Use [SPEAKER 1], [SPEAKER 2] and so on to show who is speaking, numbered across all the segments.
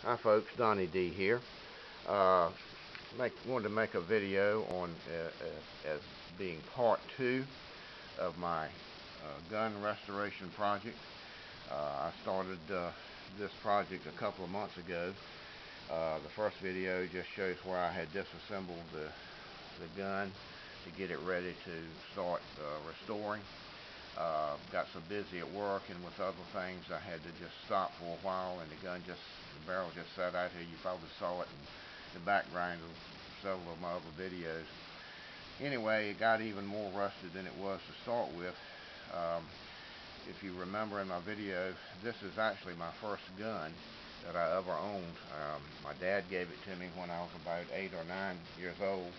[SPEAKER 1] Hi folks, Donnie D here. Uh, wanted to make a video on as being part two of my gun restoration project. I started this project a couple of months ago. The first video just shows where I had disassembled the gun to get it ready to start restoring. Got so busy at work and with other things, I had to just stop for a while, and the barrel just sat out here. You probably saw it in the background of several of my other videos. Anyway, it got even more rusted than it was to start with. If you remember in my video, this is actually my first gun that I ever owned. My dad gave it to me when I was about 8 or 9 years old.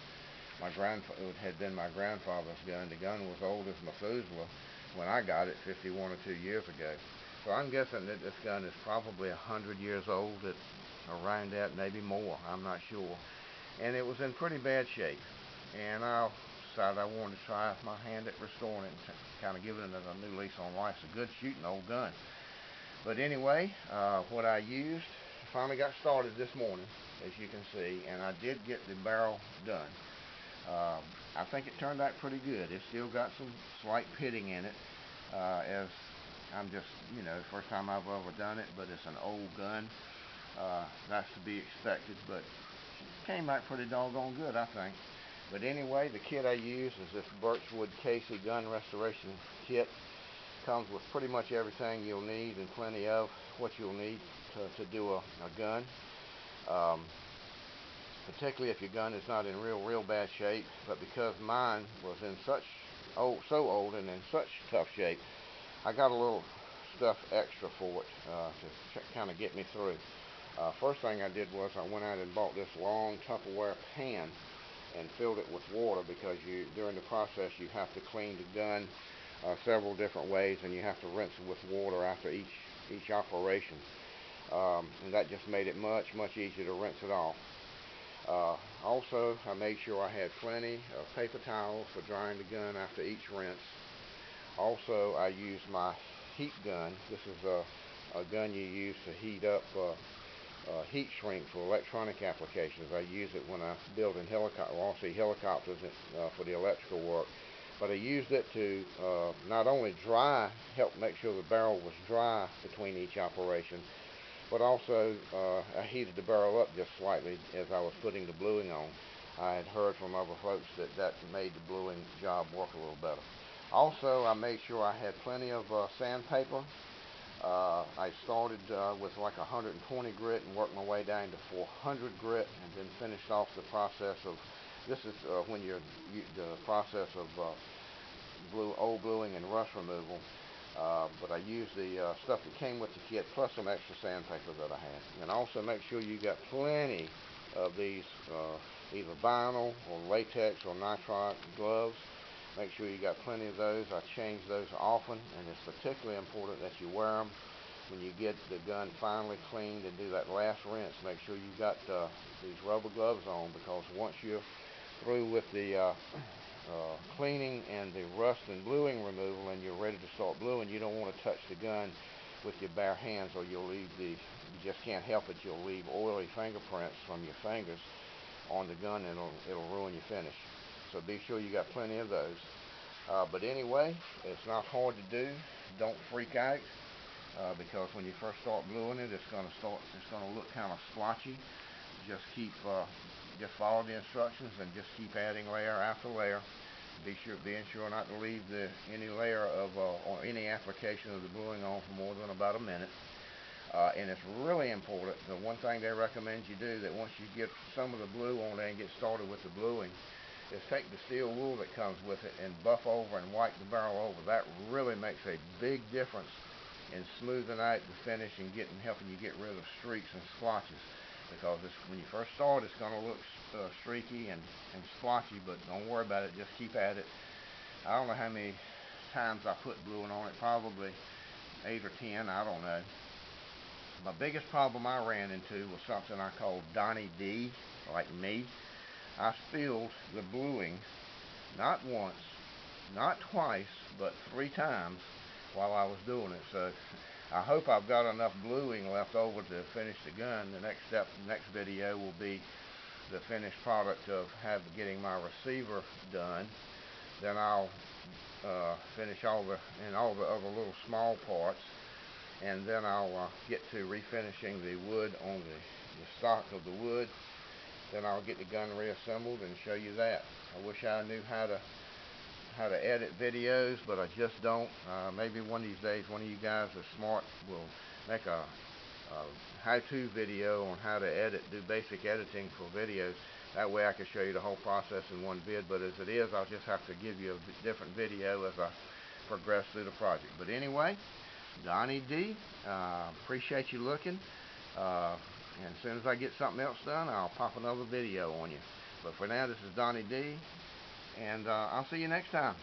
[SPEAKER 1] It had been my grandfather's gun. The gun was old as Methuselah when I got it 51 or 2 years ago. So I'm guessing that this gun is probably 100 years old, around that, maybe more, I'm not sure. And it was in pretty bad shape. And I decided I wanted to try my hand at restoring it and kind of giving it a new lease on life. It's a good shooting old gun. But anyway, what I used, finally got started this morning, as you can see, and I did get the barrel done. I think it turned out pretty good. It's still got some slight pitting in it, as I'm just, first time I've ever done it, but it's an old gun. That's to be expected, but it came out pretty doggone good, I think. But anyway, the kit I use is this Birchwood Casey gun restoration kit. Comes with pretty much everything you'll need and plenty of what you'll need to do a gun. Particularly if your gun is not in real bad shape, but because mine was in so old and in such tough shape, I got a little stuff extra for it to kind of get me through. First thing I did was I went out and bought this long Tupperware pan and filled it with water, because during the process you have to clean the gun several different ways, and you have to rinse it with water after each operation, and that just made it much easier to rinse it off. Also, I made sure I had plenty of paper towels for drying the gun after each rinse. Also, I used my heat gun. This is a gun you use to heat up heat shrink for electronic applications. I use it when I build in helicopters for the electrical work. But I used it to not only help make sure the barrel was dry between each operation, but also I heated the barrel up just slightly as I was putting the bluing on. I had heard from other folks that made the bluing job work a little better. Also, I made sure I had plenty of sandpaper. I started with like 120 grit and worked my way down to 400 grit, and then finished off the process of, this is when the process of old bluing and rust removal. But I used the stuff that came with the kit, plus some extra sandpaper that I had. And also make sure you got plenty of these either vinyl or latex or nitride gloves. Make sure you got plenty of those. I change those often, and it's particularly important that you wear them when you get the gun finally cleaned and do that last rinse. Make sure you got these rubber gloves on, because once you're through with the cleaning and the rust and bluing removal and you're ready to start bluing, you don't want to touch the gun with your bare hands, or you just can't help it, you'll leave oily fingerprints from your fingers on the gun, and it'll ruin your finish. So be sure you got plenty of those. But anyway, it's not hard to do. Don't freak out, because when you first start bluing it, it's going to look kind of splotchy. Just follow the instructions and just keep adding layer after layer. Being sure not to leave any layer of or any application of the bluing on for more than about a minute. And it's really important, the one thing they recommend you do, that once you get some of the blue on there and get started with the bluing, is take the steel wool that comes with it and buff over and wipe the barrel over. That really makes a big difference in smoothing out the finish and helping you get rid of streaks and splotches. Because when you first start, it's going to look streaky and splotchy, but don't worry about it. Just keep at it. I don't know how many times I put bluing on it, probably 8 or 10, I don't know. My biggest problem I ran into was something I called Donnie D, like me. I spilled the bluing not once, not twice, but 3 times while I was doing it. So I hope I've got enough bluing left over to finish the gun. The next video will be the finished product of getting my receiver done. Then I'll finish all the other little small parts, and then I'll get to refinishing the wood on the stock of the wood. Then I'll get the gun reassembled and show you that. I wish I knew how to edit videos, but I just don't. Maybe one of these days, one of you guys that's smart will make a how-to video on how to do basic editing for videos. That way I can show you the whole process in one vid, but as it is, I'll just have to give you a different video as I progress through the project. But anyway, Donnie D, appreciate you looking. And as soon as I get something else done, I'll pop another video on you. But for now, this is Donnie D, and I'll see you next time.